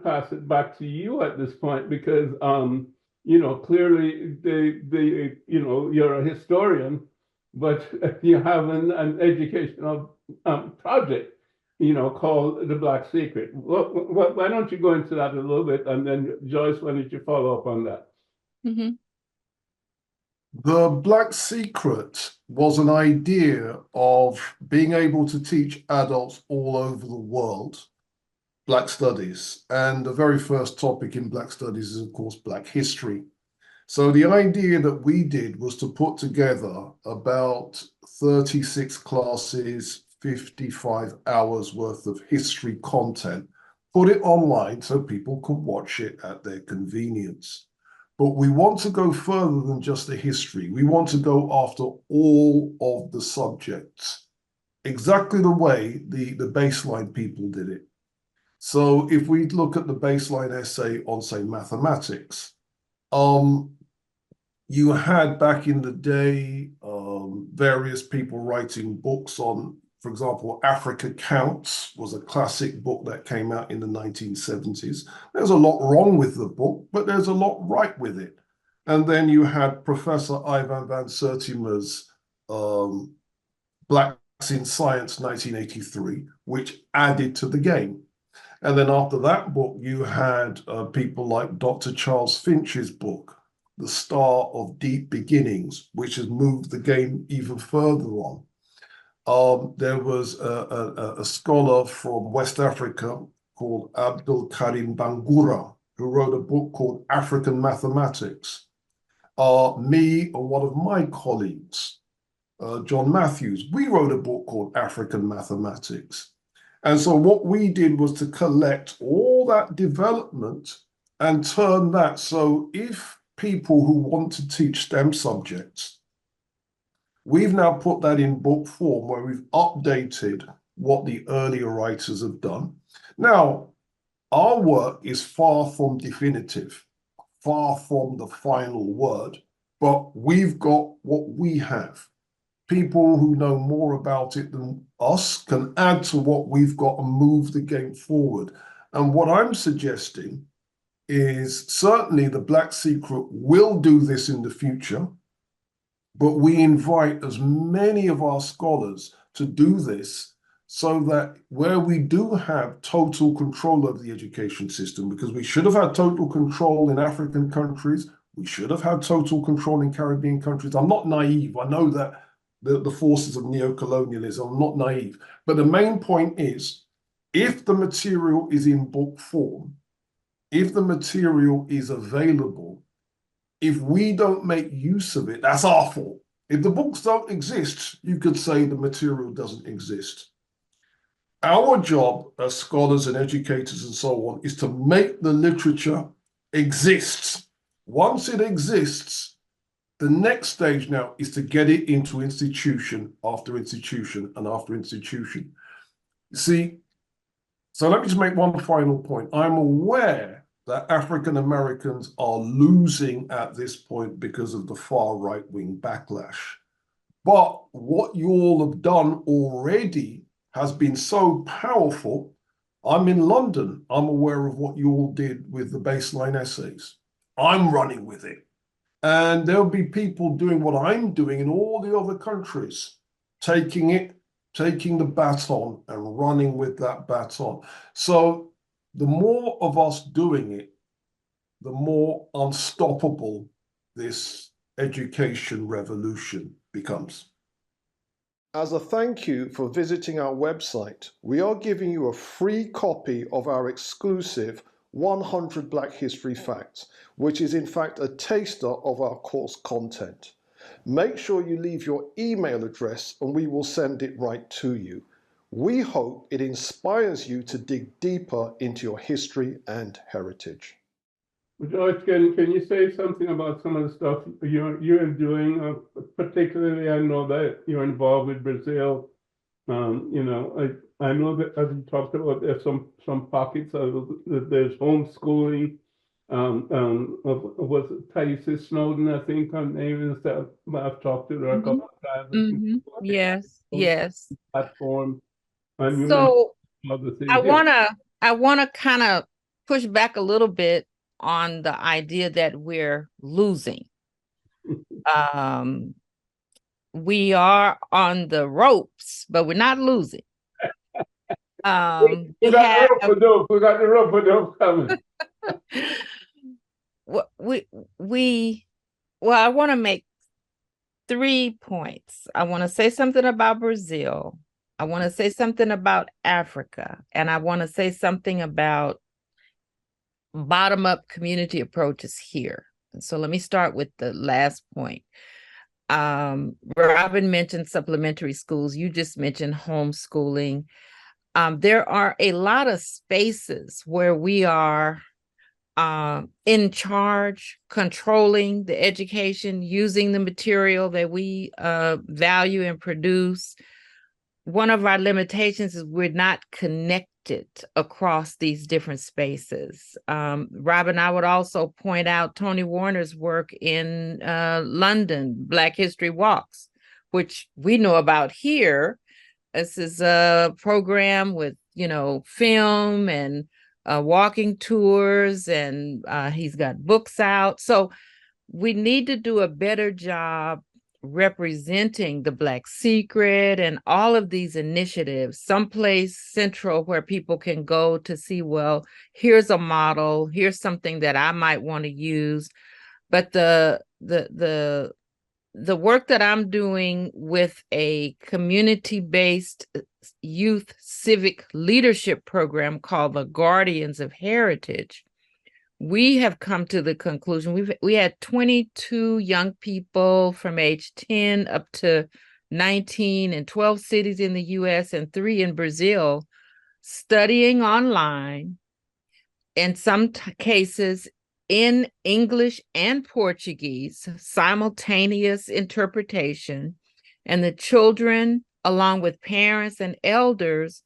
pass it back to you at this point because, you know, clearly you know, you're a historian, but you have an educational project, you know, called The Black Secret. Why don't you go into that a little bit, and then Joyce, why don't you follow up on that? Mm-hmm. The Black Secret was an idea of being able to teach adults all over the world Black studies. And the very first topic in Black studies is, of course, Black history. So the idea that we did was to put together about 36 classes, 55 hours worth of history content, put it online so people could watch it at their convenience. But we want to go further than just the history. We want to go after all of the subjects, exactly the way the baseline people did it. So if we look at the baseline essay on, say, mathematics, you had back in the day various people writing books on, for example, Africa Counts was a classic book that came out in the 1970s. There's a lot wrong with the book, but there's a lot right with it. And then you had Professor Ivan van Sertima's Blacks in Science 1983, which added to the game. And then after that book, you had people like Dr. Charles Finch's book, The Star of Deep Beginnings, which has moved the game even further on. There was a scholar from West Africa called Abdul Karim Bangura, who wrote a book called African Mathematics. Me and one of my colleagues, John Matthews, we wrote a book called African Mathematics. And so what we did was to collect all that development and turn that. So if people who want to teach STEM subjects, we've now put that in book form where we've updated what the earlier writers have done. Now, our work is far from definitive, far from the final word, but we've got what we have. People who know more about it than us can add to what we've got and move the game forward. And what I'm suggesting is certainly the Black Secret will do this in the future, but we invite as many of our scholars to do this so that where we do have total control over the education system, because we should have had total control in African countries, we should have had total control in Caribbean countries. I'm not naive. I know that the forces of neo-colonialism, I'm not naive. But the main point is, if the material is in book form, if the material is available, if we don't make use of it, that's our fault. If the books don't exist, you could say the material doesn't exist. Our job as scholars and educators and so on is to make the literature exist. Once it exists, the next stage now is to get it into institution after institution and after institution. See, so let me just make one final point. I'm aware that African Americans are losing at this point because of the far right-wing backlash. But what you all have done already has been so powerful. I'm in London. I'm aware of what you all did with the baseline essays. I'm running with it. And there'll be people doing what I'm doing in all the other countries, taking the baton and running with that baton. So the more of us doing it, the more unstoppable this education revolution becomes. As a thank you for visiting our website, we are giving you a free copy of our exclusive 100 Black History Facts, which is in fact a taster of our course content. Make sure you leave your email address and we will send it right to you. We hope it inspires you to dig deeper into your history and heritage. Joyce, can you say something about some of the stuff you're doing? Particularly, I know that you're involved with Brazil. You know, I know that as you talked about, there's some pockets of there's homeschooling. Was it Thais Snowden? I think her name is that. I've talked to her a couple of times. Mm-hmm. Yes, yes. Platform. And So other things. I wanna kind of push back a little bit on the idea that we're losing. We are on the ropes, but we're not losing. We We got have the rope for dope. We got the rope for dope coming. well, I want to make 3 points. I want to say something about Brazil. I want to say something about Africa, and I want to say something about bottom-up community approaches here. So let me start with the last point. Robin mentioned supplementary schools. You just mentioned homeschooling. There are a lot of spaces where we are in charge, controlling the education, using the material that we value and produce. One of our limitations is we're not connected across these different spaces. Robin, I would also point out Tony Warner's work in London, Black History Walks, which we know about here. This is a program with, film and walking tours, and he's got books out. So we need to do a better job representing the Black Secret and all of these initiatives, someplace central where people can go to see, well, here's a model, here's something that I might want to use. But the work that I'm doing with a community-based youth civic leadership program called the Guardians of Heritage, we have come to the conclusion, we had 22 young people from age 10 up to 19 in 12 cities in the US and 3 in Brazil studying online, in some cases in English and Portuguese, simultaneous interpretation. And the children, along with parents and elders,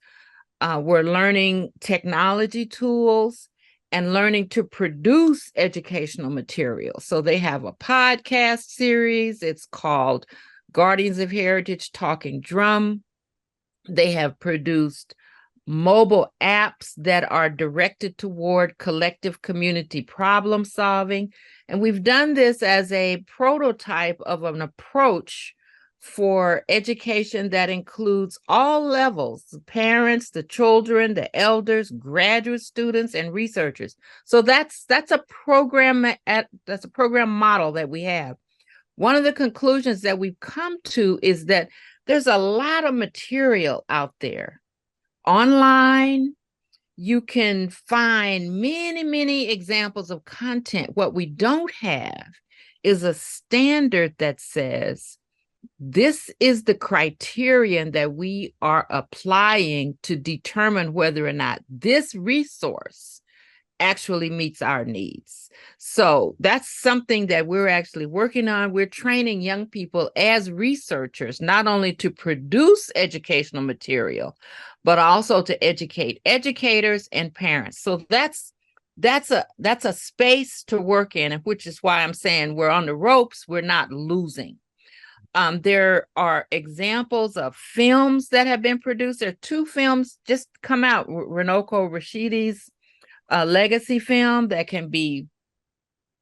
were learning technology tools and learning to produce educational material. So they have a podcast series. It's called Guardians of Heritage Talking Drum. They have produced mobile apps that are directed toward collective community problem solving. And we've done this as a prototype of an approach for education that includes all levels, the parents, the children, the elders, graduate students, and researchers. So that's a program model that we have. One of the conclusions that we've come to is that there's a lot of material out there. Online, you can find many, many examples of content. What we don't have is a standard that says, this is the criterion that we are applying to determine whether or not this resource actually meets our needs. So that's something that we're actually working on. We're training young people as researchers, not only to produce educational material, but also to educate educators and parents. So that's a space to work in, and which is why I'm saying we're on the ropes, we're not losing. There are examples of films that have been produced. There are 2 films just come out. Runoko Rashidi's legacy film that can be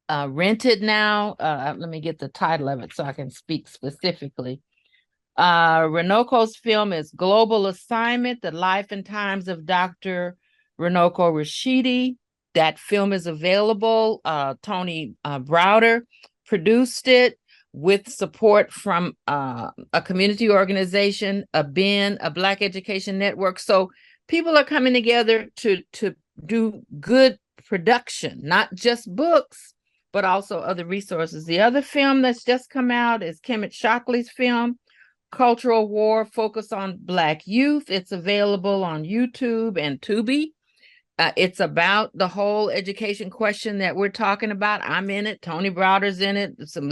rented now. Let me get the title of it so I can speak specifically. Runoko's film is Global Assignment, The Life and Times of Dr. Runoko Rashidi. That film is available. Tony Browder produced it with support from a community organization, a BEN, a Black Education Network. So people are coming together to do good production, not just books, but also other resources. The other film that's just come out is Kemet Shockley's film, Cultural War, Focus on Black Youth. It's available on YouTube and Tubi. It's about the whole education question that we're talking about. I'm in it. Tony Browder's in it. Some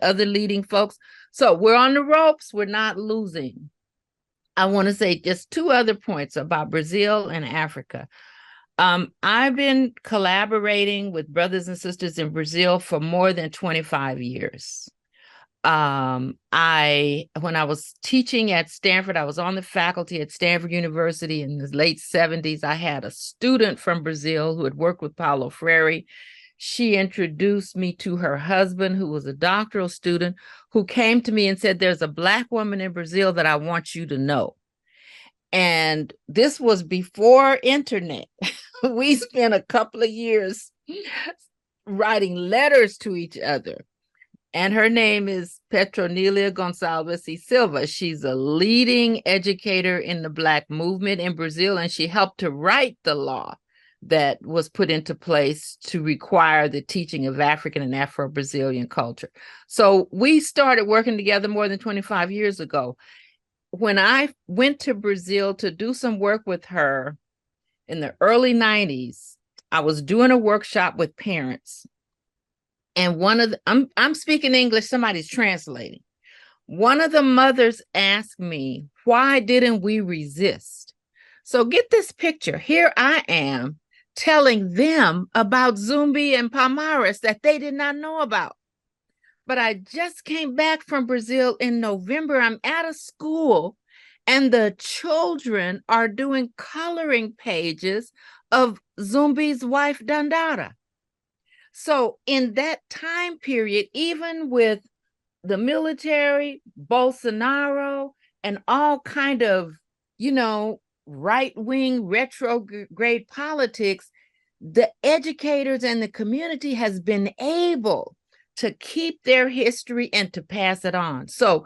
other leading folks. So we're on the ropes. We're not losing. I want to say just 2 other points about Brazil and Africa. I've been collaborating with brothers and sisters in Brazil for more than 25 years. When I was teaching at Stanford, I was on the faculty at Stanford University in the late 70s. I had a student from Brazil who had worked with Paulo Freire. She introduced me to her husband, who was a doctoral student, who came to me and said, there's a Black woman in Brazil that I want you to know. And this was before internet. We spent a couple of years writing letters to each other. And her name is Petronília Gonçalves e Silva. She's a leading educator in the Black movement in Brazil, and she helped to write the law that was put into place to require the teaching of African and Afro-Brazilian culture. So we started working together more than 25 years ago. When I went to Brazil to do some work with her in the early 90s, I was doing a workshop with parents. And one of the, I'm speaking English, somebody's translating. One of the mothers asked me, why didn't we resist? So get this picture. Here I am telling them about Zumbi and Palmares that they did not know about. But I just came back from Brazil in November. I'm at a school and the children are doing coloring pages of Zumbi's wife, Dandara. So in that time period, even with the military, Bolsonaro, and all kind of, right-wing retrograde politics, the educators and the community has been able to keep their history and to pass it on. So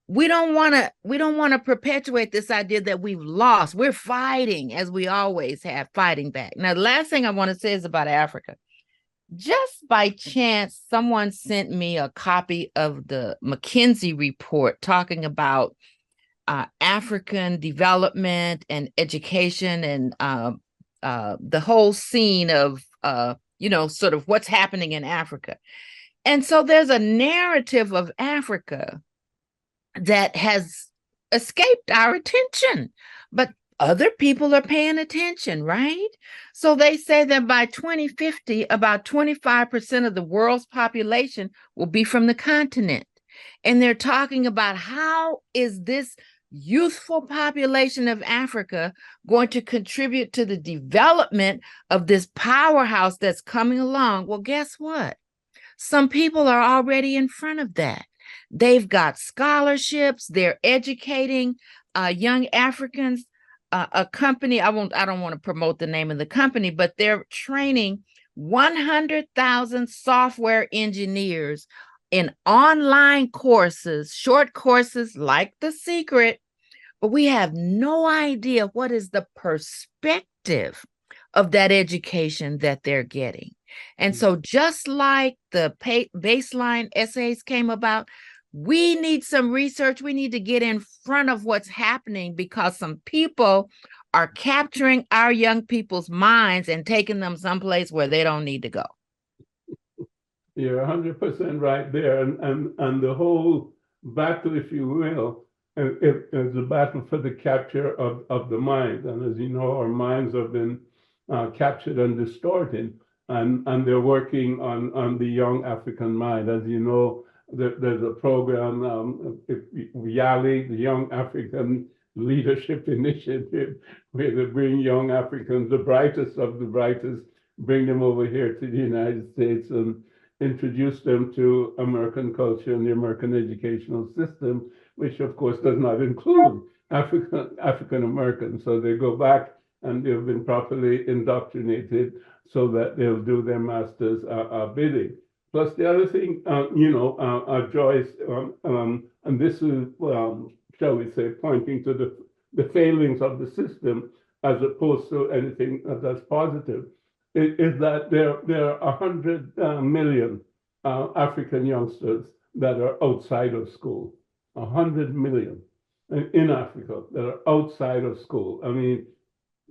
we don't want to perpetuate this idea that we've lost. We're fighting, as we always have, fighting back. Now, the last thing I want to say is about Africa. Just by chance, someone sent me a copy of the McKinsey report talking about African development and education and the whole scene of, sort of what's happening in Africa. And so there's a narrative of Africa that has escaped our attention, but other people are paying attention, right? So they say that by 2050, about 25% of the world's population will be from the continent. And they're talking about how is this youthful population of Africa going to contribute to the development of this powerhouse that's coming along? Well, guess what? Some people are already in front of that. They've got scholarships. They're educating young Africans. A company, I don't want to promote the name of the company, but they're training 100,000 software engineers in online courses, short courses like The Secret, but we have no idea what is the perspective of that education that they're getting. And so just like the baseline essays came about, we need some research. We need to get in front of what's happening because some people are capturing our young people's minds and taking them someplace where they don't need to go. You're 100% right there. And the whole battle, if you will, is a battle for the capture of the mind. And as you know, our minds have been captured and distorted. And they're working on the young African mind. As you know, there's a program, YALI, the Young African Leadership Initiative, where they bring young Africans, the brightest of the brightest, bring them over here to the United States and introduce them to American culture and the American educational system, which of course does not include African Americans. So they go back and they've been properly indoctrinated so that they'll do their master's bidding. Plus the other thing, Joyce, and this is, shall we say, pointing to the failings of the system as opposed to anything that's positive, is that there are 100 million African youngsters that are outside of school. 100 million in Africa that are outside of school. I mean,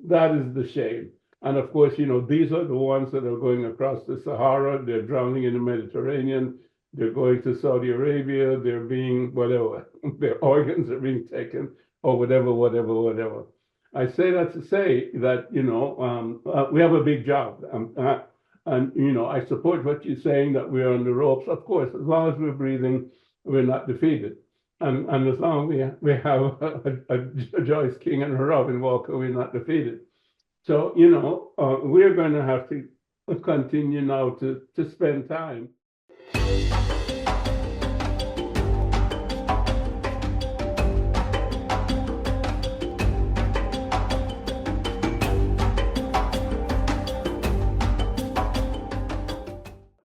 that is the shame. And of course, these are the ones that are going across the Sahara, they're drowning in the Mediterranean, they're going to Saudi Arabia, they're being whatever, their organs are being taken or whatever. I say that to say that, we have a big job. And I support what you're saying, that we're on the ropes. Of course, as long as we're breathing, we're not defeated. And as long as we have a Joyce King and a Robin Walker, we're not defeated. So, we're going to have to continue now to spend time